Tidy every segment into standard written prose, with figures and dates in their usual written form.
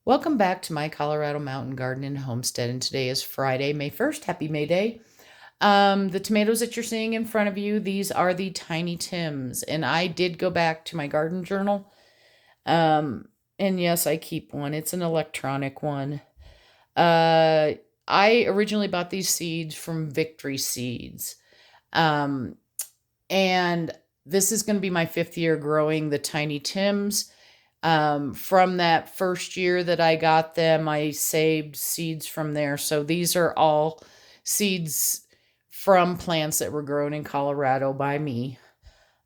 Welcome back to my Colorado Mountain Garden and Homestead, and today is Friday, May 1st. Happy May Day. The tomatoes that you're seeing in front of you, these are the Tiny Tims, and I did go back to my garden journal. And yes, I keep one. It's an electronic one. Uh, I originally bought these seeds from Victory Seeds. Um, and this is going to be my 5th year growing the Tiny Tims. From that first year that I got them, I saved seeds from there. So these are all seeds from plants that were grown in Colorado by me,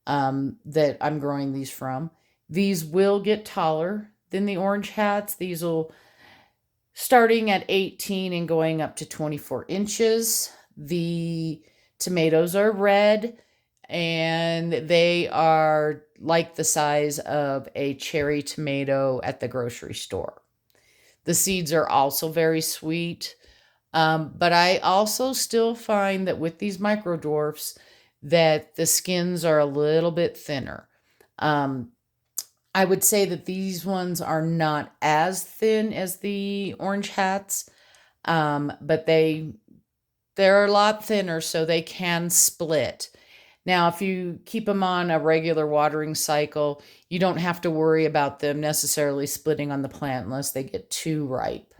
that I'm growing these from. These will get taller than the orange hats. These will starting at 18 and going up to 24 inches. The tomatoes are red and they are like the size of a cherry tomato at the grocery store. The seeds are also very sweet, but I also still find that with these micro dwarfs that the skins are a little bit thinner. I would say that these ones are not as thin as the orange hats, but they're a lot thinner, so they can split. Now, if you keep them on a regular watering cycle, you don't have to worry about them necessarily splitting on the plant unless they get too ripe.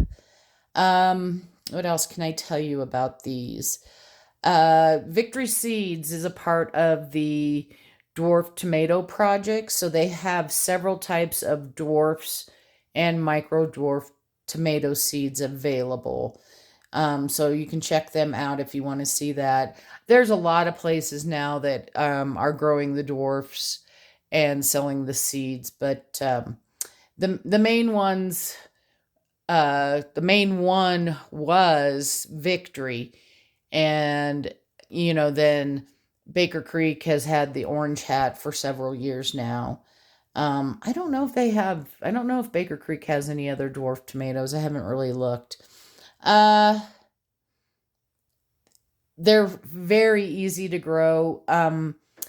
What else can I tell you about these? Victory Seeds is a part of the Dwarf Tomato Project, so they have several types of dwarfs and micro dwarf tomato seeds available. So you can check them out if you want to see that. There's a lot of places now that are growing the dwarfs and selling the seeds, but the main ones, the main one was Victory, and then Baker Creek has had the orange hat for several years now. I don't know if Baker Creek has any other dwarf tomatoes. I haven't really looked. They're very easy to grow.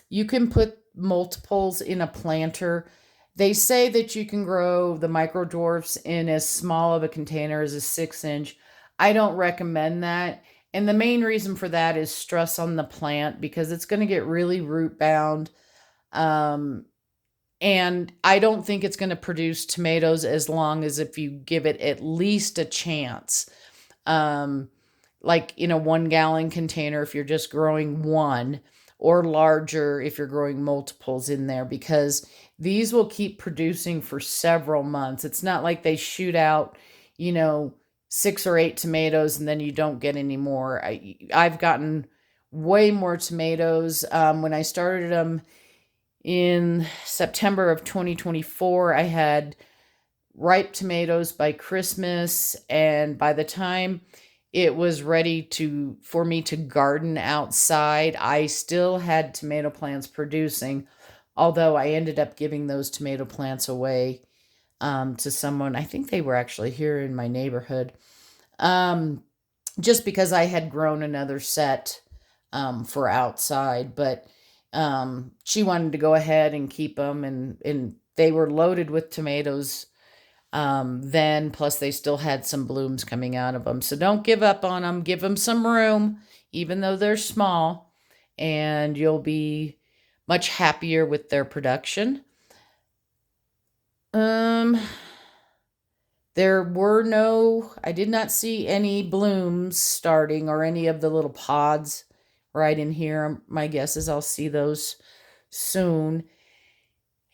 You can put multiples in a planter. They say that you can grow the micro dwarfs in as small of a container as a 6-inch. I don't recommend that. And the main reason for that is stress on the plant because it's going to get really root bound. And I don't think it's going to produce tomatoes as long as if you give it at least a chance. Like in a 1-gallon container if you're just growing one, or larger if you're growing multiples in there, because these will keep producing for several months. It's not like they shoot out, 6 or 8 tomatoes and then you don't get any more. I've gotten way more tomatoes. When I started them in September of 2024, I had ripe tomatoes by Christmas, and by the time it was ready for me to garden outside, I still had tomato plants producing, although I ended up giving those tomato plants away to someone. I think they were actually here in my neighborhood, just because I had grown another set for outside. But she wanted to go ahead and keep them, and they were loaded with tomatoes then, plus they still had some blooms coming out of them. So don't give up on them. Give them some room, even though they're small, and you'll be much happier with their production. I did not see any blooms starting or any of the little pods right in here. My guess is I'll see those soon.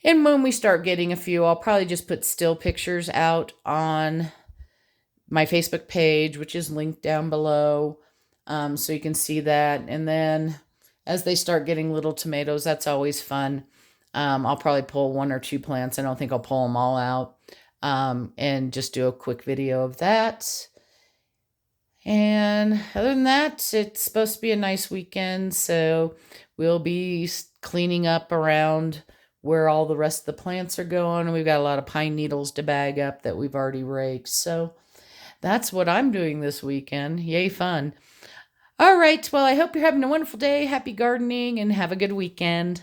And when we start getting a few, I'll probably just put still pictures out on my Facebook page, which is linked down below, so you can see that. And then as they start getting little tomatoes, that's always fun. I'll probably pull 1 or 2 plants. I don't think I'll pull them all out, and just do a quick video of that. And other than that, it's supposed to be a nice weekend, so we'll be cleaning up around where all the rest of the plants are going. And we've got a lot of pine needles to bag up that we've already raked. So that's what I'm doing this weekend. Yay, fun. All right. Well, I hope you're having a wonderful day. Happy gardening and have a good weekend.